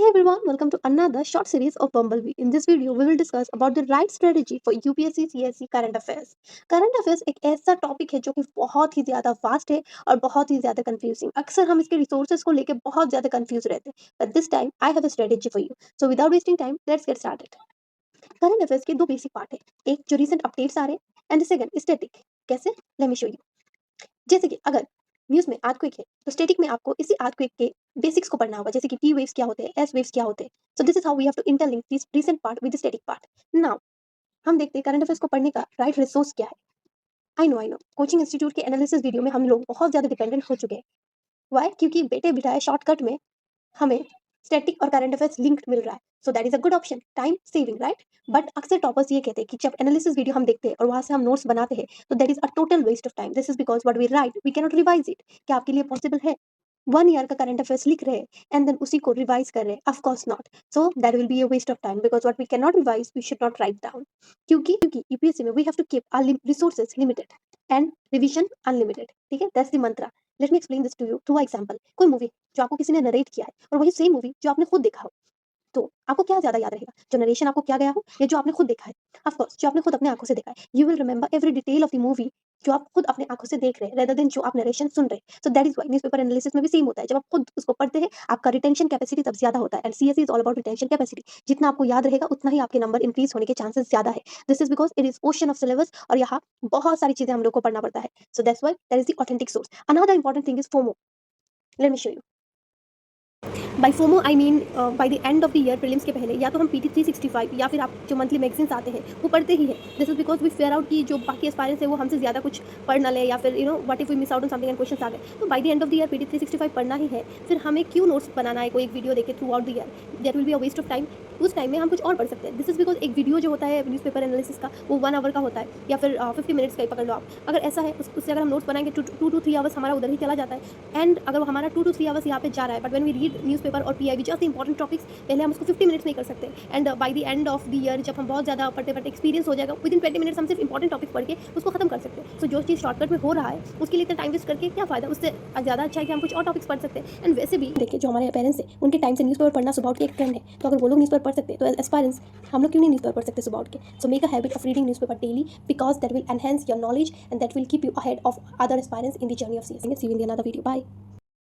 Hey everyone, welcome to another short series of Bumblebee. In this video, we will discuss about the right strategy for UPSC CSE current affairs. Current affairs एक ऐसा topic है जो कि बहुत ही ज्यादा vast है और बहुत ही ज्यादा कंफ्यूजिंग. अक्सर हम इसके रिसोर्सेज को लेकर बहुत ज्यादा कंफ्यूज रहते हैं. But this time, I have a strategy for you. So without wasting time, let's get started. Current affairs के दो बेसिक पार्ट है. एक जो रिसेंट अपडेट्स आ रहे हैं एंड सेकंड स्टैटिक. कैसे? Let me show you. जैसे कि अगर न्यूज़ में अर्थक्वेक है तो स्टैटिक में आपको इसी अर्थक्वेक के बेसिक्स को पढ़ना होगा, जैसे कि टी वेव्स क्या होते हैं, एस वेव्स क्या होते हैं. So this is how we have to interlink this recent part with the static part. Now हम देखते हैं करंट अफेयर्स को पढ़ने का राइट रिसोर्स क्या है. आई नो कोचिंग इंस्टीट्यूट के एनालिसिस वीडियो में हम लोग बहुत ज्यादा डिपेंडेंट हो चुके हैं. वाई? क्योंकि बेटे बिठाए शॉर्टकट में हमें स्टैटिक और करंट अफेयर्स लिंक्ड मिल रहा है. So that is a good option, time saving, right. But अक्सर टॉपर्स ये कहते हैं कि जब एनालिसिस वीडियो हम देखते हैं और वहां से हम नोट्स बनाते हैं तो that is a total waste of time. This is because what we write we can not revise it. क्या आपके लिए पॉसिबल है 1 ईयर का करंट अफेयर्स लिख रहे हैं एंड देन उसी को रिवाइज कर रहे हैं? Of course not. So that will be a waste of time because what we can not revise we should not write down. क्योंकि यूपीएससी में we have to keep our resources limited and revision unlimited. ठीक है, that's the mantra. Let me explain this to you through example. कोई movie जो आपको किसी ने narrate किया है और वही सेम मूवी जो आपने खुद देखा हो, तो आपको क्या ज़्यादा याद रहेगा, जो नरेशन आपको किया गया हो या जो आपने खुद देखा है? ऑफ कोर्स जो आपने खुद अपने आँखों से देखा है. You will remember every detail of the movie जो आप खुद अपने आँखों से देख रहे हैं रेदर देन जो आप नरेशन सुन रहे हैं. So that is why newspaper analysis में भी सेम होता है. जब आप खुद उसको पढ़ते हैं, आपका रिटेंशन कैपेसिटी तब ज़्यादा होता है. And CSE is all about retention capacity. जितना आपको याद रहेगा उतना ही आपके नंबर इंक्रीज़ होने के चांसेस ज़्यादा है. This is because it is ocean of syllabus और यहाँ बहुत सारी चीज़ें हम लोग को पढ़ना पड़ता है. So that's why that is the authentic source. Another important thing is FOMO. Let me show you. By FOMO I mean by the end of the year prelims के पहले या तो हम PT 365 या फिर आप जो मंथली मैगजीन्स आते हैं वो पढ़ते ही है. This is because we fair out कि जो बाकी एस्पायरेंट्स है वो हमसे ज़्यादा कुछ पढ़ ना ले या फिर what if we miss out on something and question आ गए. तो by the end of the year PT 365 पढ़ना ही है. फिर हमें क्यों नोट्स बनाना है कोई एक वीडियो देखे throughout the year? That will be a waste of time. उस टाइम में हम कुछ और पढ़ सकते हैं. दिस इज बिकॉज एक वीडियो जो होता है न्यूज़पेपर एनालिसिस का वो 1 आवर का होता है या फिर 50 मिनट्स का ही पकड़ लो आप. अगर ऐसा है उससे अगर हम नोट्स बनाएंगे 2 to 3 आवर्स हमारा उधर ही चला जाता है. एंड अगर हमारा 2 to 3 आवर्स यहाँ पे जा रहा है but when we read newspaper और PIB जस्ट इंपॉर्टेंट टॉपिक्स, पहले हम उसको 50 मिनट्स में कर सकते हैं. And by the end of the year जब हम बहुत ज़्यादा पढ़ते पढ़ते एक्सपीरियंस हो जाएगा, विद इन 20 मिनट्स हम सिर्फ इंपॉर्टेंट टॉपिक्स पढ़ के उसको खत्म कर सकते हैं. सो जो चीज़ शॉर्टकट में हो रहा है उसके लिए इतना टाइम वेस्ट करके क्या फ़ायदा? उससे ज़्यादा अच्छा है कि हम कुछ और टॉपिक्स पढ़ सकते हैं. एंड वैसे भी देखिए जो हमारे पेरेंट्स हैं उनके टाइम से न्यूज़पेपर पढ़ना सुबह उठ के एक ट्रेंड है. तो अगर वो लोग न्यूज़पेपर पढ़ सकते हैं तो एस्पायरेंट्स हम लोग क्यों नहीं न्यूज़पेपर पढ़ सकते सुबह उठ के? So make a habit of reading newspaper daily because that will enhance your knowledge and that will keep you ahead of other aspirants in the journey of CSE. See you in another video. Bye.